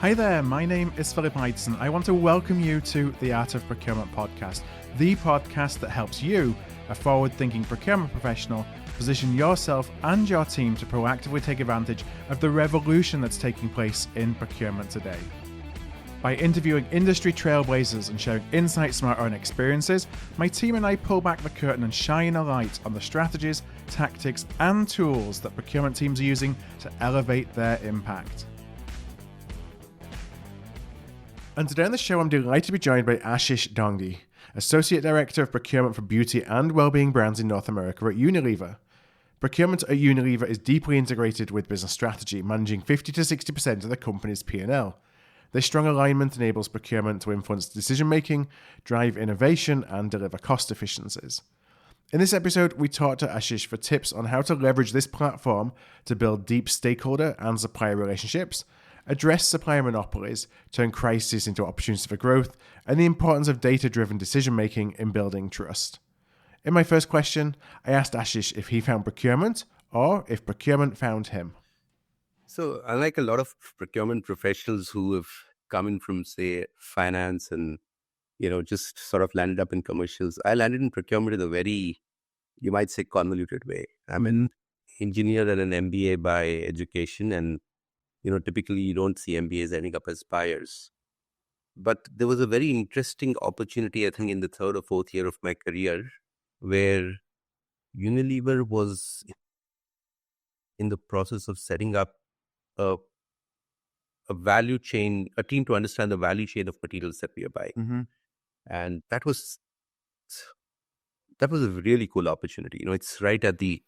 Hi there, my name is Philip Ideson. I want to welcome you to the Art of Procurement podcast, the podcast that helps you, a forward-thinking procurement professional, position yourself and your team to proactively take advantage of the revolution that's taking place in procurement today. By interviewing industry trailblazers and sharing insights from our own experiences, my team and I pull back the curtain and shine a light on the strategies, tactics, and tools that procurement teams are using to elevate their impact. And today on the show, I'm delighted to be joined by Ashish Dhongde, Associate Director of Procurement for Beauty and Wellbeing Brands in North America at Unilever. Procurement at Unilever is deeply integrated with business strategy, managing 50 to 60% of the company's P&L. This strong alignment enables procurement to influence decision-making, drive innovation, and deliver cost efficiencies. In this episode, we talked to Ashish for tips on how to leverage this platform to build deep stakeholder and supplier relationships, address supplier monopolies, turn crises into opportunities for growth, and the importance of data-driven decision-making in building trust. In my first question, I asked Ashish if he found procurement or if procurement found him. So unlike a lot of procurement professionals who have come in from, say, finance and, just sort of landed up in commercials, I landed in procurement in a very, you might say, convoluted way. I'm an engineer and an MBA by education, and typically you don't see MBAs ending up as buyers. But there was a very interesting opportunity, I think, in the third or fourth year of my career, where Unilever was in the process of setting up a value chain, a team to understand the value chain of materials that we are buying. Mm-hmm. And that was a really cool opportunity. It's right at the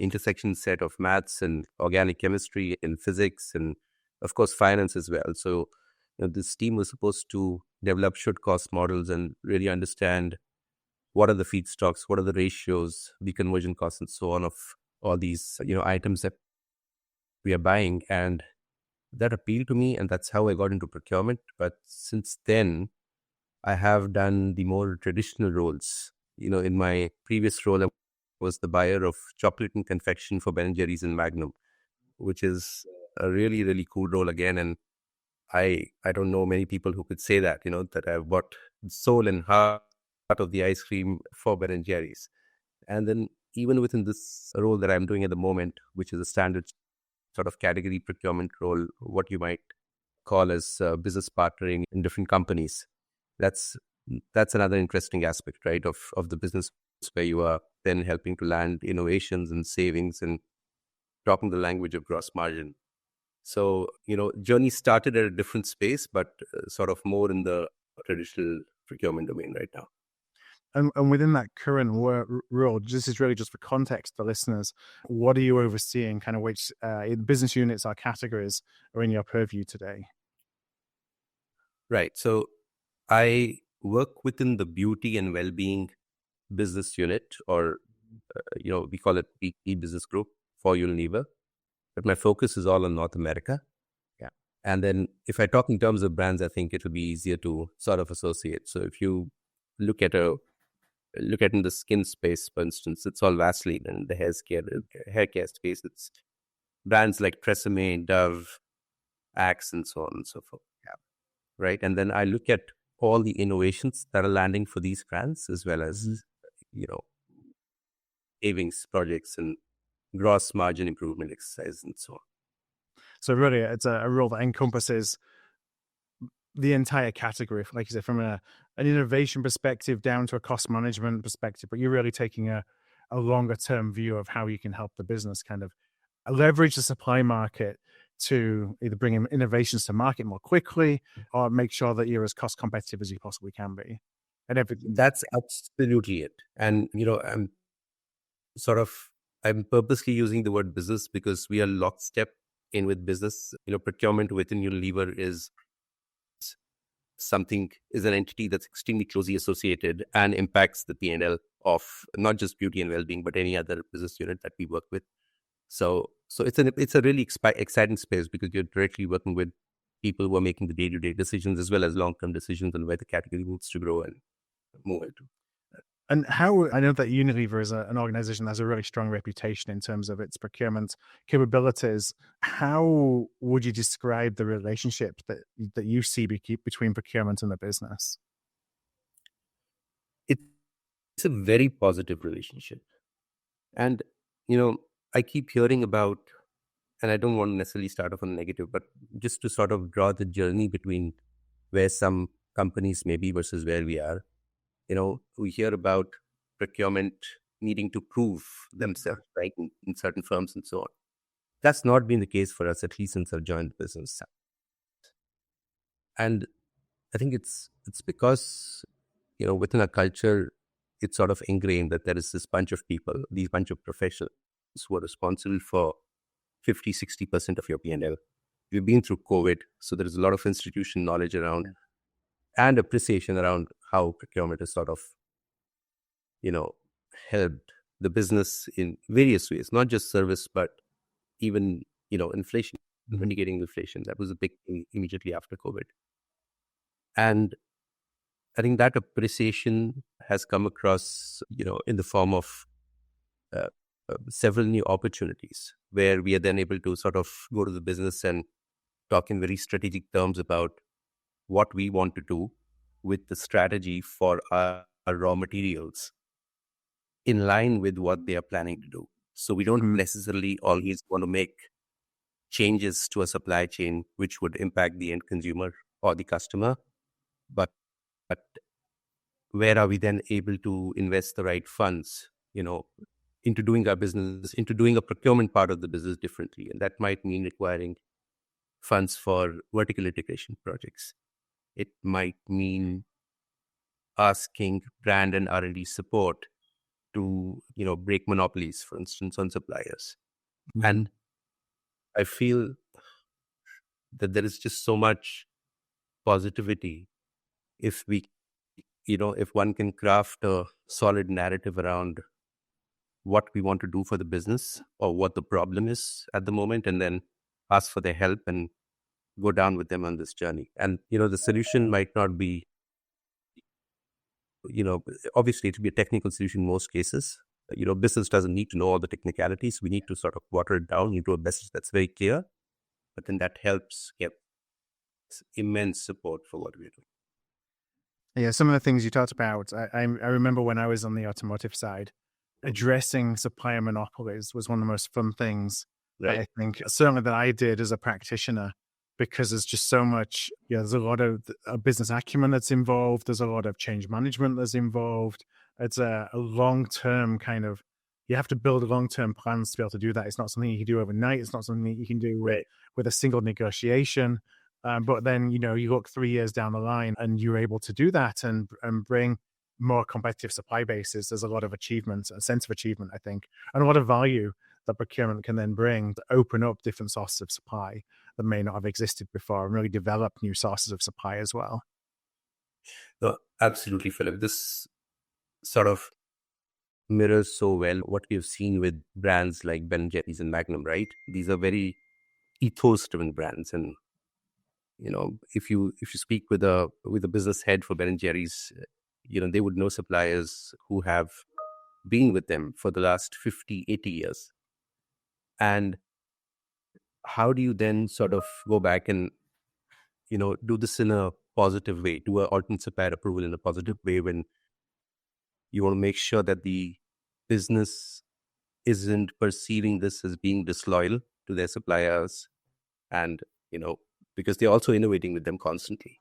intersection set of maths and organic chemistry and physics and, of course, finance as well. So this team was supposed to develop should-cost models and really understand what are the feedstocks, what are the ratios, the conversion costs, and so on of all these items that we are buying. And that appealed to me, and that's how I got into procurement. But since then, I have done the more traditional roles. In my previous role, I was the buyer of chocolate and confection for Ben & Jerry's and Magnum, which is a really, really cool role again. And I don't know many people who could say that, that I've bought soul and heart of the ice cream for Ben & Jerry's. And then even within this role that I'm doing at the moment, which is a standard sort of category procurement role, what you might call as business partnering in different companies. That's another interesting aspect, right, of the business, where you are then helping to land innovations and savings and talking the language of gross margin. So, journey started at a different space, but sort of more in the traditional procurement domain right now. And within that current role, this is really just for context for listeners, what are you overseeing? Kind of which business units or categories are in your purview today? Right. So I work within the beauty and well-being business unit, or, we call it BE Business Group for Unilever. But my focus is all on North America. Yeah. And then if I talk in terms of brands, I think it will be easier to sort of associate. So if you look at in the skin space, for instance, it's all Vaseline, and the hair care space, it's brands like Tresemme, Dove, Axe, and so on and so forth. Yeah. Right. And then I look at all the innovations that are landing for these brands, as well as, savings projects and gross margin improvement exercise and so on. So really, it's a role that encompasses the entire category, like you said, from an innovation perspective down to a cost management perspective, but you're really taking a longer term view of how you can help the business kind of leverage the supply market to either bring in innovations to market more quickly or make sure that you're as cost competitive as you possibly can be. And that's absolutely it. And, I'm purposely using the word business because we are lockstep in with business. Procurement within Unilever is an entity that's extremely closely associated and impacts the P&L of not just beauty and well-being, but any other business unit that we work with. So it's a really exciting space because you're directly working with people who are making the day-to-day decisions as well as long-term decisions on where the category needs to grow and move into. And how, I know that Unilever is an organization that has a really strong reputation in terms of its procurement capabilities. How would you describe the relationship that you see between procurement and the business? It's a very positive relationship. And, you know, I keep hearing about, and I don't want to necessarily start off on negative, but just to sort of draw the journey between where some companies may be versus where we are. We hear about procurement needing to prove themselves, right, in certain firms and so on. That's not been the case for us, at least since I've joined the business. And I think it's because, within a culture, it's sort of ingrained that there is this bunch of people, these bunch of professionals who are responsible for 50-60% of your P&L. We've been through COVID, so there is a lot of institution knowledge around and appreciation around how procurement has sort of, helped the business in various ways, not just service, but even, inflation, mitigating inflation. That was a big thing immediately after COVID. And I think that appreciation has come across, in the form of several new opportunities where we are then able to sort of go to the business and talk in very strategic terms about what we want to do with the strategy for our raw materials in line with what they are planning to do. So we don't necessarily always want to make changes to a supply chain which would impact the end consumer or the customer, but where are we then able to invest the right funds, into doing our business, into doing a procurement part of the business differently. And that might mean requiring funds for vertical integration projects. It might mean asking brand and R&D support to, break monopolies, for instance, on suppliers. And I feel that there is just so much positivity if if one can craft a solid narrative around what we want to do for the business or what the problem is at the moment, and then ask for their help and go down with them on this journey. And, the solution might not be, obviously it will be a technical solution in most cases. Business doesn't need to know all the technicalities. We need to sort of water it down into a message that's very clear, but then that helps get immense support for what we're doing. Yeah, some of the things you talked about, I remember when I was on the automotive side, addressing supplier monopolies was one of the most fun things that I think certainly that I did as a practitioner, because there's just so much, there's a lot of business acumen that's involved. There's a lot of change management that's involved. It's a long-term kind of, you have to build long-term plans to be able to do that. It's not something you can do overnight. It's not something that you can do with a single negotiation. But then, you look 3 years down the line and you're able to do that and bring more competitive supply bases. There's a lot of achievement, a sense of achievement, I think, and a lot of value that procurement can then bring to open up different sources of supply that may not have existed before and really develop new sources of supply as well. No, absolutely, Philip. This sort of mirrors so well what we've seen with brands like Ben & Jerry's and Magnum, right? These are very ethos-driven brands, and if you speak with a business head for Ben & Jerry's, they would know suppliers who have been with them for the last 50-80 years. And how do you then sort of go back and do this in a positive way, do an alternate supplier approval in a positive way, when you want to make sure that the business isn't perceiving this as being disloyal to their suppliers, and because they're also innovating with them constantly.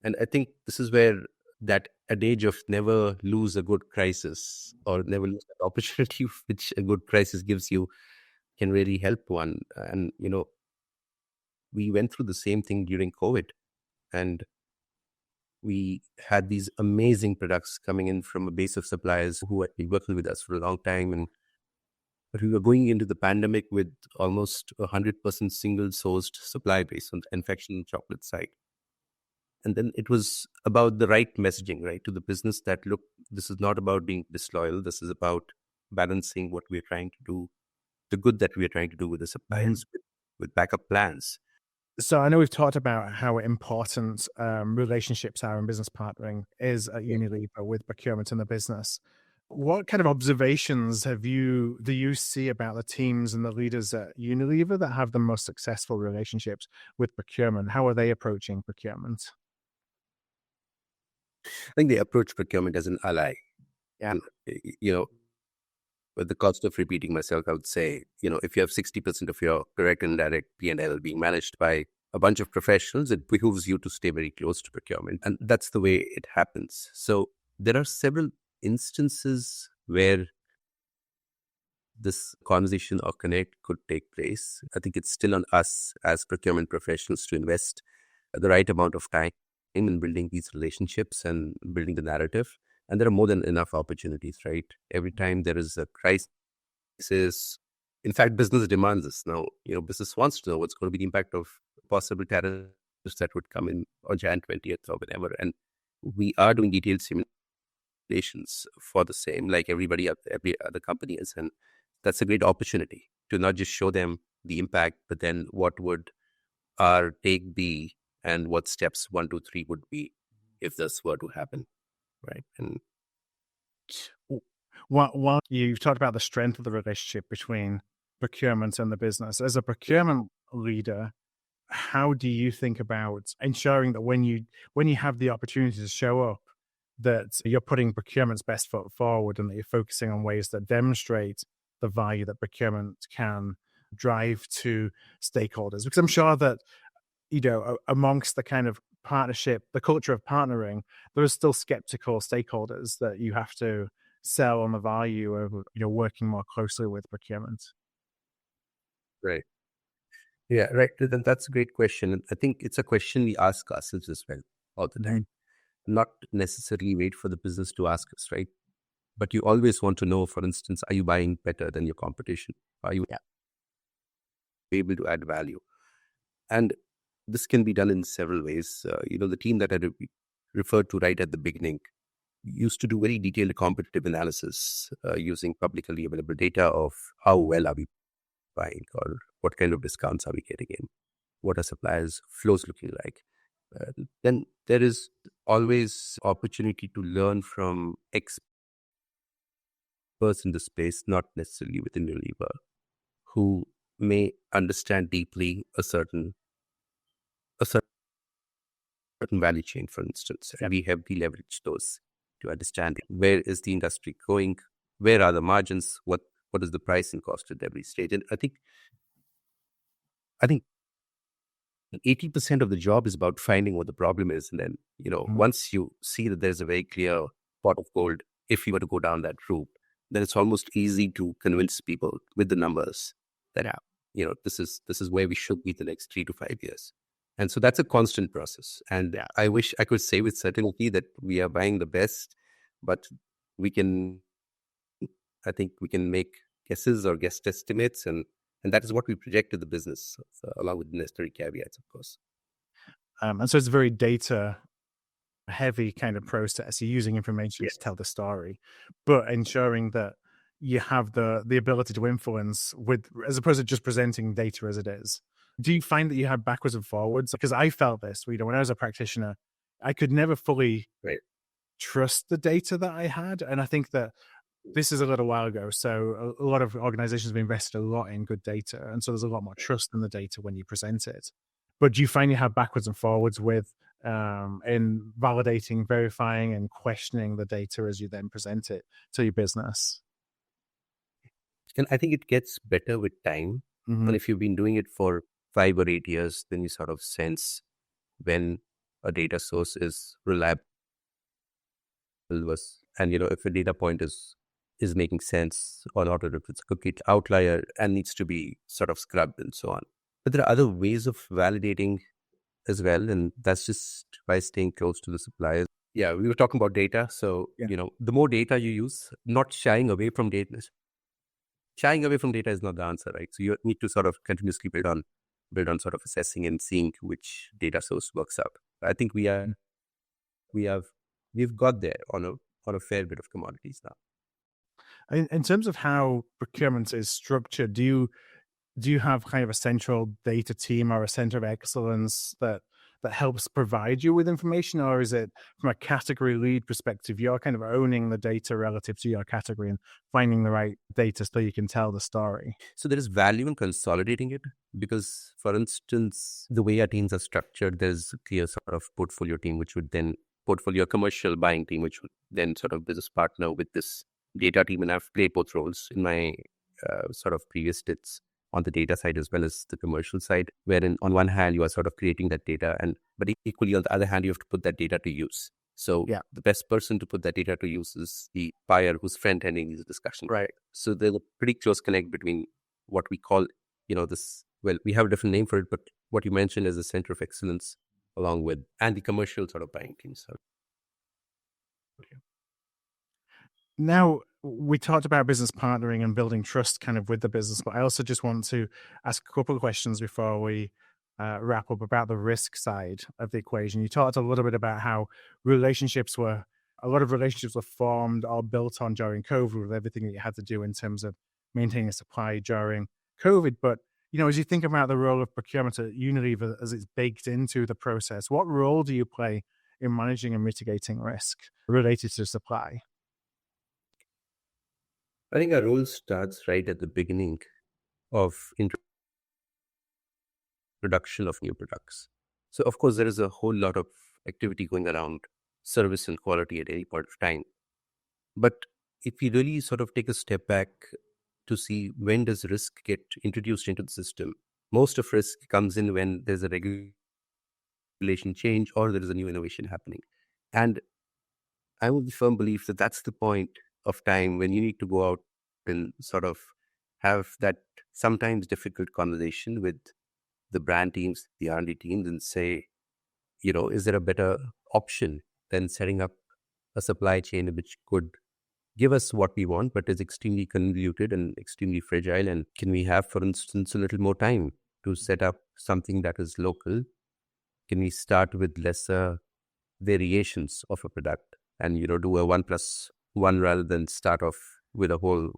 And I think this is where that adage of never lose a good crisis, or never lose that opportunity which a good crisis gives you, can really help one. And we went through the same thing during COVID, and we had these amazing products coming in from a base of suppliers who had been working with us for a long time, but we were going into the pandemic with almost 100% single-sourced supply base on the confection and chocolate side. And then it was about the right messaging, right, to the business that, look, this is not about being disloyal. This is about balancing what we're trying to do, the good that we're trying to do with the suppliers, with backup plans. So I know we've talked about how important relationships are in business partnering is at Yeah. Unilever with procurement in the business. What kind of observations do you see about the teams and the leaders at Unilever that have the most successful relationships with procurement? How are they approaching procurement? I think they approach procurement as an ally. Yeah. And, you know, with the cost of repeating myself, I would say, if you have 60% of your direct and indirect P&L being managed by a bunch of professionals, it behooves you to stay very close to procurement. And that's the way it happens. So there are several instances where this conversation or connect could take place. I think it's still on us as procurement professionals to invest the right amount of time in building these relationships and building the narrative. And there are more than enough opportunities, right? Every time there is a crisis, in fact, business demands this now. Business wants to know what's going to be the impact of possible tariffs that would come in on Jan 20th or whenever. And we are doing detailed simulations for the same, like every other company is. And that's a great opportunity to not just show them the impact, but then what would our take be and what steps 1, 2, 3 would be if this were to happen, right? And While you've talked about the strength of the relationship between procurement and the business, as a procurement leader, how do you think about ensuring that when you have the opportunity to show up, that you're putting procurement's best foot forward and that you're focusing on ways that demonstrate the value that procurement can drive to stakeholders? Because I'm sure that amongst the kind of partnership, the culture of partnering, there are still skeptical stakeholders that you have to sell on the value of working more closely with procurement. right. Yeah, right. Then that's a great question. And I think it's a question we ask ourselves as well all the time. Mhm. Not necessarily wait for the business to ask us, right? But you always want to know, for instance, are you buying better than your competition? Are you Yeah. able to add value? And this can be done in several ways. The team that I referred to right at the beginning used to do very detailed competitive analysis using publicly available data of how well are we buying or what kind of discounts are we getting in, what are suppliers flows looking like. Then there is always opportunity to learn from experts in the space, not necessarily within Unilever, who may understand deeply a certain value chain, for instance, Yeah. and we heavily leverage those to understand where is the industry going, where are the margins, what is the pricing cost at every stage. And I think 80% of the job is about finding what the problem is. And then, Mhm. once you see that there's a very clear pot of gold, if you were to go down that route, then it's almost easy to convince people with the numbers that, Yeah. this is where we should be the next 3 to 5 years. And so that's a constant process. And Yeah. I wish I could say with certainty that we are buying the best, but we can, I think we can make guesses or guess estimates, and that is what we project to the business, so along with necessary caveats, of course. And so it's a very data heavy kind of process. You're using information Yeah. to tell the story, but ensuring that you have the ability to influence with, as opposed to just presenting data as it is. Do you find that you have backwards and forwards? Because I felt this, when I was a practitioner, I could never fully Right. trust the data that I had. And I think that this is a little while ago. So a lot of organizations have invested a lot in good data. And so there's a lot more trust in the data when you present it. But do you find you have backwards and forwards with in validating, verifying, and questioning the data as you then present it to your business? And I think it gets better with time. Hmm. And if you've been doing it for 5 or 8 years, then you sort of sense when a data source is reliable and if a data point is making sense or not, or if it's a complete outlier and needs to be sort of scrubbed and so on. But there are other ways of validating as well, and that's just by staying close to the suppliers. Yeah, we were talking about data. So, Yeah. the more data you use, not shying away from data. Shying away from data is not the answer, right? So you need to sort of continuously build on sort of assessing and seeing which data source works out. I think we have we've got there on a fair bit of commodities now. In terms of how procurement is structured, do you have kind of a central data team or a center of excellence that helps provide you with information, or is it from a category lead perspective, you're kind of owning the data relative to your category and finding the right data so you can tell the story? So there is value in consolidating it because, for instance, the way our teams are structured, there's a clear sort of portfolio team, which would then portfolio commercial buying team, which would then sort of business partner with this data team. And I've played both roles in my sort of previous stints on the data side as well as the commercial side, wherein on one hand, you are sort of creating that data, but equally on the other hand, you have to put that data to use. So Yeah. the best person to put that data to use is the buyer who's front-ending these discussions. Right. So there's a pretty close connect between what we call, this, well, we have a different name for it, but what you mentioned is a center of excellence along with, and the commercial sort of buying teams. Now, we talked about business partnering and building trust kind of with the business, but I also just want to ask a couple of questions before we wrap up about the risk side of the equation. You talked a little bit about how a lot of relationships were formed or built on during COVID with everything that you had to do in terms of maintaining supply during COVID. But, as you think about the role of procurement at Unilever as it's baked into the process, what role do you play in managing and mitigating risk related to supply? I think our role starts right at the beginning of introduction of new products. So, of course, there is a whole lot of activity going around service and quality at any point of time. But if we really sort of take a step back to see when does risk get introduced into the system, most of risk comes in when there's a regulation change or there is a new innovation happening. And I would be firm belief that that's the point of time when you need to go out and sort of have that sometimes difficult conversation with the brand teams, the R&D teams, and say, is there a better option than setting up a supply chain which could give us what we want, but is extremely convoluted and extremely fragile? And can we have, for instance, a little more time to set up something that is local? Can we start with lesser variations of a product and, do a 1+1 rather than start off with a whole,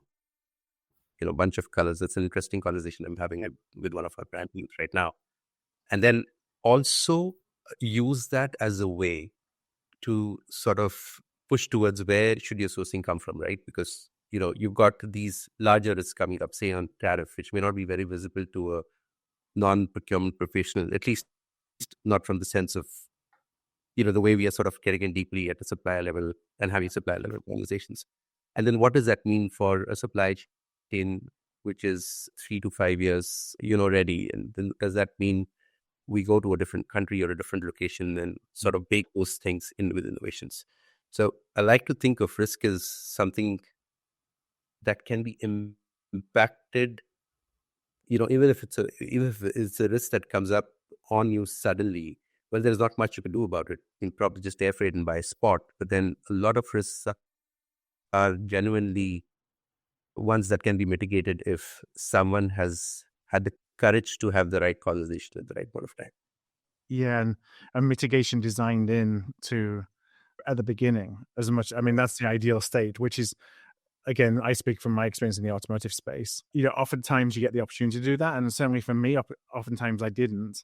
bunch of colors? That's an interesting conversation I'm having with one of our brand teams right now. And then also use that as a way to sort of push towards where should your sourcing come from, right? Because, you've got these larger risks coming up, say on tariff, which may not be very visible to a non-procurement professional, at least not from the sense of, the way we are sort of getting in deeply at the supplier level and having supplier level conversations. And then what does that mean for a supply chain, which is 3 to 5 years, ready? And then does that mean we go to a different country or a different location and sort of bake those things in with innovations? So I like to think of risk as something that can be impacted, even if it's a risk that comes up on you suddenly. Well, there's not much you can do about it. You can probably just air freight and buy a spot. But then a lot of risks are genuinely ones that can be mitigated if someone has had the courage to have the right conversation at the right point of time. Yeah, and mitigation designed in to at the beginning as much. I mean, that's the ideal state, which is, again, I speak from my experience in the automotive space. Oftentimes you get the opportunity to do that, and certainly for me, oftentimes I didn't.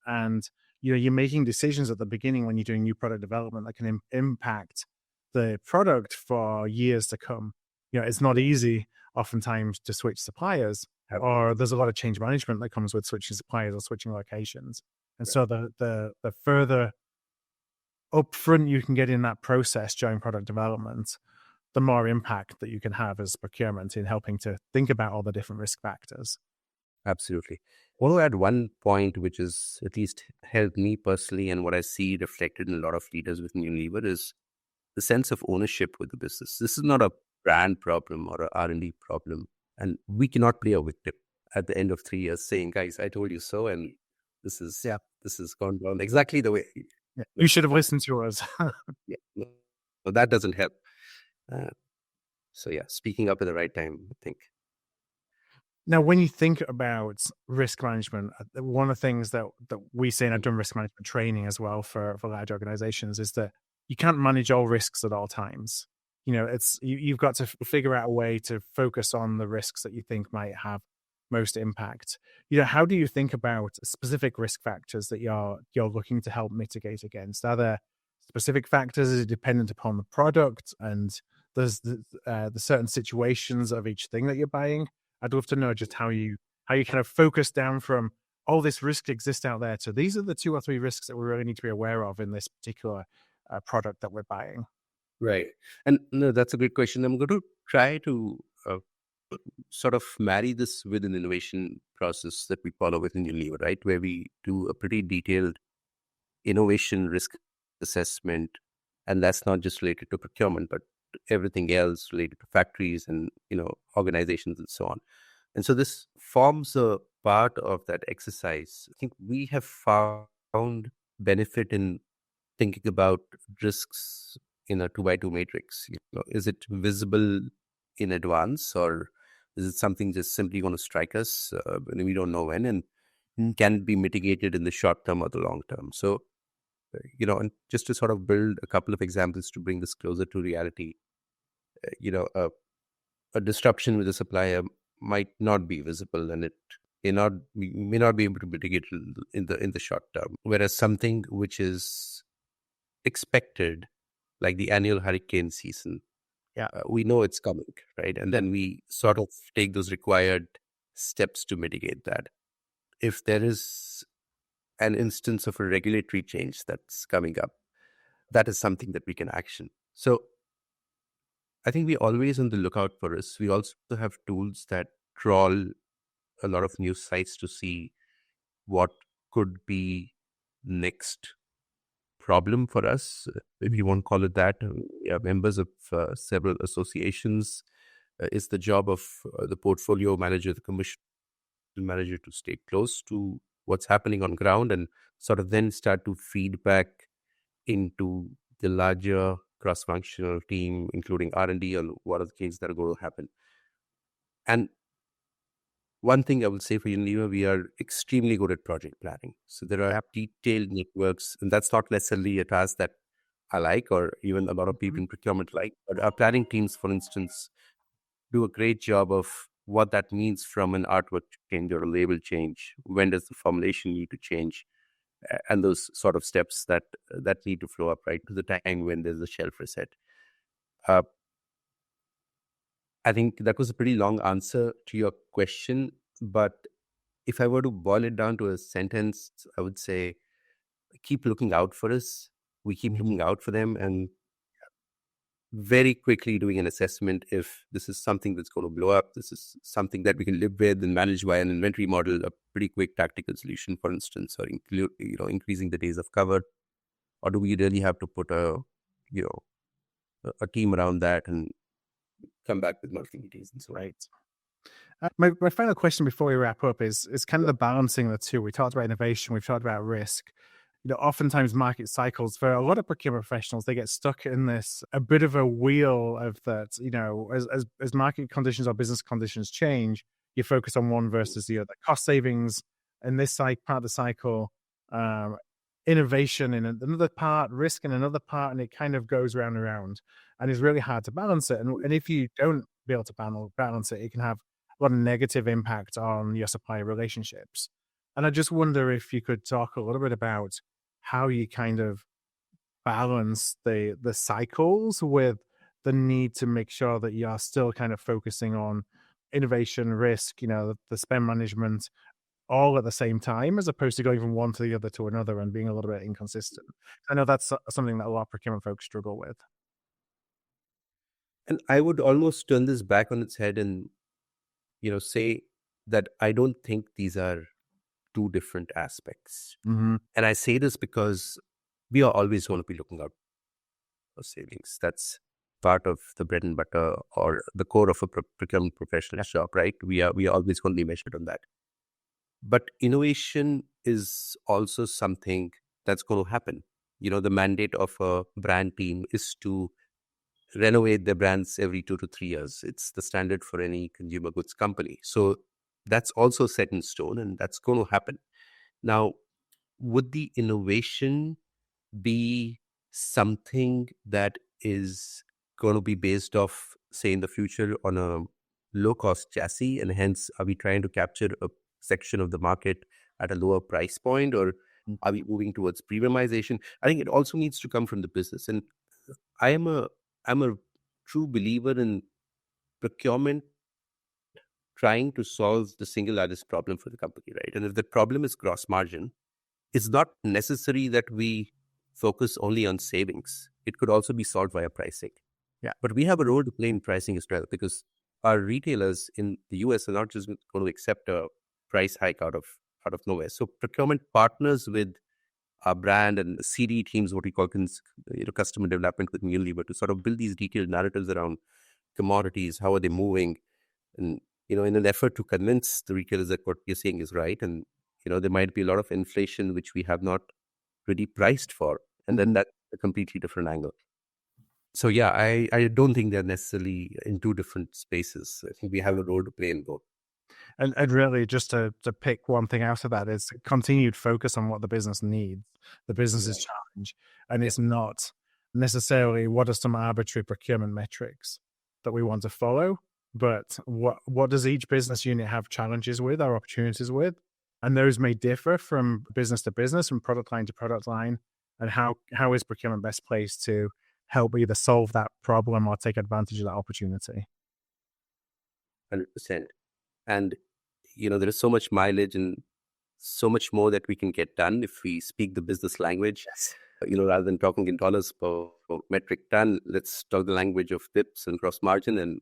And you're making decisions at the beginning when you're doing new product development that can impact the product for years to come. It's not easy oftentimes to switch suppliers, or there's a lot of change management that comes with switching suppliers or switching locations. And so the further upfront you can get in that process during product development, the more impact that you can have as procurement in helping to think about all the different risk factors. Absolutely. I want to add one point, which has at least helped me personally, and what I see reflected in a lot of leaders within Unilever is the sense of ownership with the business. This is not a brand problem or a R&D problem, and we cannot play a victim at the end of 3 years saying, guys, I told you so, and this has gone down exactly the way. Yeah. You should have listened to us. Yeah, no, that doesn't help. So yeah, speaking up at the right time, I think. Now, when you think about risk management, one of the things that we say, and I've done risk management training as well for large organizations, is that you can't manage all risks at all times. You've got to figure out a way to focus on the risks that you think might have most impact. How do you think about specific risk factors that you're looking to help mitigate against? Are there specific factors? Is it dependent upon the product and there's the certain situations of each thing that you're buying? I'd love to know just how you kind of focus down from all this risk exists out there to these are the 2 or 3 risks that we really need to be aware of in this particular product that we're buying. Right. And no, that's a great question. I'm going to try to sort of marry this with an innovation process that we follow within Unilever, right? Where we do a pretty detailed innovation risk assessment. And that's not just related to procurement, but everything else related to factories and, organizations and so on. And so this forms a part of that exercise. I think we have found benefit in thinking about risks in a 2x2 matrix. Is it visible in advance, or is it something just simply going to strike us when we don't know when, and can it be mitigated in the short term or the long term? So, and just to sort of build a couple of examples to bring this closer to reality, a disruption with a supplier might not be visible, and we may not be able to mitigate it in the short term. Whereas something which is expected, like the annual hurricane season, we know it's coming, right? And then we sort of take those required steps to mitigate that. If there is an instance of a regulatory change that's coming up, that is something that we can action. So I think we're always on the lookout for us. We also have tools that trawl a lot of news sites to see what could be next problem for us, if you want to call it that. We are members of several associations. It's the job of the portfolio manager, the commercial manager, to stay close to what's happening on ground and sort of then start to feed back into the larger cross-functional team, including R&D, on what are the things that are going to happen. And one thing I will say for Unilever, we are extremely good at project planning. So there are detailed networks, and that's not necessarily a task that I like, or even a lot of people in procurement like. But our planning teams, for instance, do a great job of what that means from an artwork change or a label change. When does the formulation need to change? And those sort of steps that need to flow up right to the time when there's a shelf reset. I think that was a pretty long answer to your question, but if I were to boil it down to a sentence, I would say keep looking out for us. We keep looking out for them, and very quickly doing an assessment if this is something that's going to blow up, this is something that we can live with and manage via an inventory model, a pretty quick tactical solution, for instance, or increasing the days of cover, or do we really have to put a team around that and come back with marketing details and so on. Right. My final question before we wrap up is kind of the balancing of the two. We talked about innovation, we've talked about risk. Oftentimes market cycles for a lot of procurement professionals, they get stuck in this a bit of a wheel of that. As market conditions or business conditions change, you focus on one versus the other. Cost savings in this part of the cycle, innovation in another part, risk in another part, and it kind of goes round and round, and it's really hard to balance it. And if you don't be able to balance it, it can have a lot of negative impact on your supplier relationships. And I just wonder if you could talk a little bit about how you kind of balance the cycles with the need to make sure that you're still kind of focusing on innovation, risk, the spend management, all at the same time, as opposed to going from one to the other to another and being a little bit inconsistent. I know that's something that a lot of procurement folks struggle with. And I would almost turn this back on its head and, say that I don't think these are two different aspects. Mm-hmm. And I say this because we are always going to be looking out for savings. That's part of the bread and butter or the core of a procurement professional job, right? We are always going to be measured on that. But innovation is also something that's going to happen. The mandate of a brand team is to renovate their brands every 2 to 3 years. It's the standard for any consumer goods company. So that's also set in stone, and that's going to happen. Now, would the innovation be something that is going to be based off, say, in the future on a low-cost chassis, and hence are we trying to capture a section of the market at a lower price point, or are we moving towards premiumization? I think it also needs to come from the business. And I'm a true believer in procurement trying to solve the single largest problem for the company, right? And if the problem is gross margin, it's not necessary that we focus only on savings. It could also be solved via pricing. Yeah. But we have a role to play in pricing as well, because our retailers in the US are not just going to accept a price hike out of nowhere. So procurement partners with our brand and CD teams, what we call customer development with Unilever, to sort of build these detailed narratives around commodities, how are they moving, and in an effort to convince the retailers that what you're saying is right, and there might be a lot of inflation which we have not really priced for, and then that's a completely different angle. So yeah, I don't think they're necessarily in two different spaces. I think we have a role to play in both. And really, just to pick one thing out of that, is continued focus on what the business needs, the business's challenge. And it's not necessarily what are some arbitrary procurement metrics that we want to follow, but what does each business unit have challenges with or opportunities with? And those may differ from business to business, from product line to product line. And how is procurement best placed to help either solve that problem or take advantage of that opportunity? 100%. And there is so much mileage and so much more that we can get done if we speak the business language. Rather than talking in dollars per metric ton, let's talk the language of dips and gross margin, and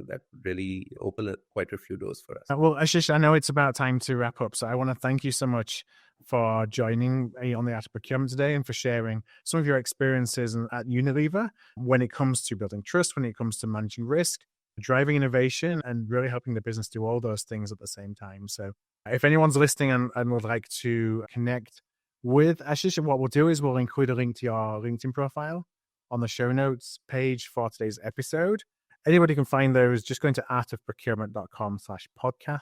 that really opened quite a few doors for us. Well, Ashish, I know it's about time to wrap up, so I want to thank you so much for joining me on the Art of Procurement today and for sharing some of your experiences at Unilever when it comes to building trust, when it comes to managing risk, driving innovation, and really helping the business do all those things at the same time. So if anyone's listening and would like to connect with Ashish, what we'll do is we'll include a link to your LinkedIn profile on the show notes page for today's episode. Anybody can find those just going to artofprocurement.com/podcast.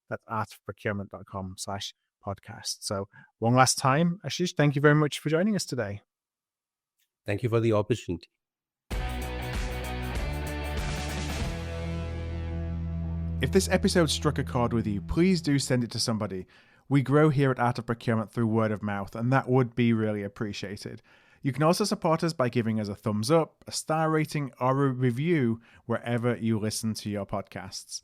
That's artofprocurement.com/podcast. So one last time, Ashish, thank you very much for joining us today. Thank you for the opportunity. If this episode struck a chord with you, please do send it to somebody. We grow here at Art of Procurement through word of mouth, and that would be really appreciated. You can also support us by giving us a thumbs up, a star rating, or a review wherever you listen to your podcasts.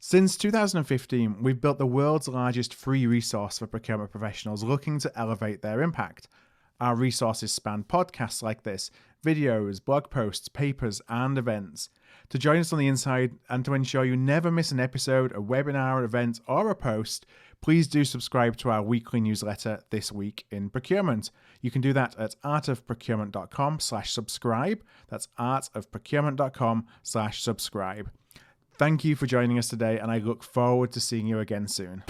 Since 2015, we've built the world's largest free resource for procurement professionals looking to elevate their impact. Our resources span podcasts like this, videos, blog posts, papers, and events. To join us on the inside and to ensure you never miss an episode, a webinar, event, or a post, please do subscribe to our weekly newsletter, This Week in Procurement. You can do that at artofprocurement.com/subscribe. That's artofprocurement.com/subscribe. Thank you for joining us today, and I look forward to seeing you again soon.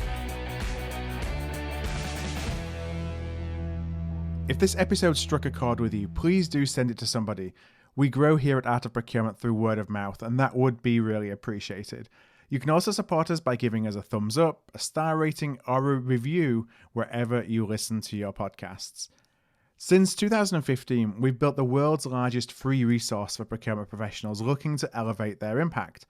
If this episode struck a chord with you, please do send it to somebody. We grow here at Art of Procurement through word of mouth, and that would be really appreciated. You can also support us by giving us a thumbs up, a star rating, or a review wherever you listen to your podcasts. Since 2015, we've built the world's largest free resource for procurement professionals looking to elevate their impact.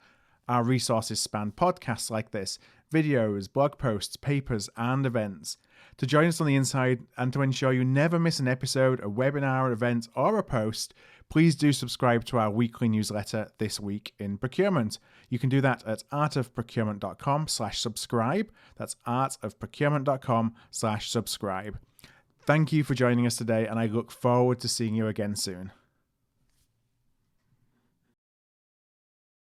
Our resources span podcasts like this, videos, blog posts, papers, and events. To join us on the inside and to ensure you never miss an episode, a webinar, event, or a post, please do subscribe to our weekly newsletter, This Week in Procurement. You can do that at artofprocurement.com/subscribe. That's artofprocurement.com/subscribe. Thank you for joining us today, and I look forward to seeing you again soon.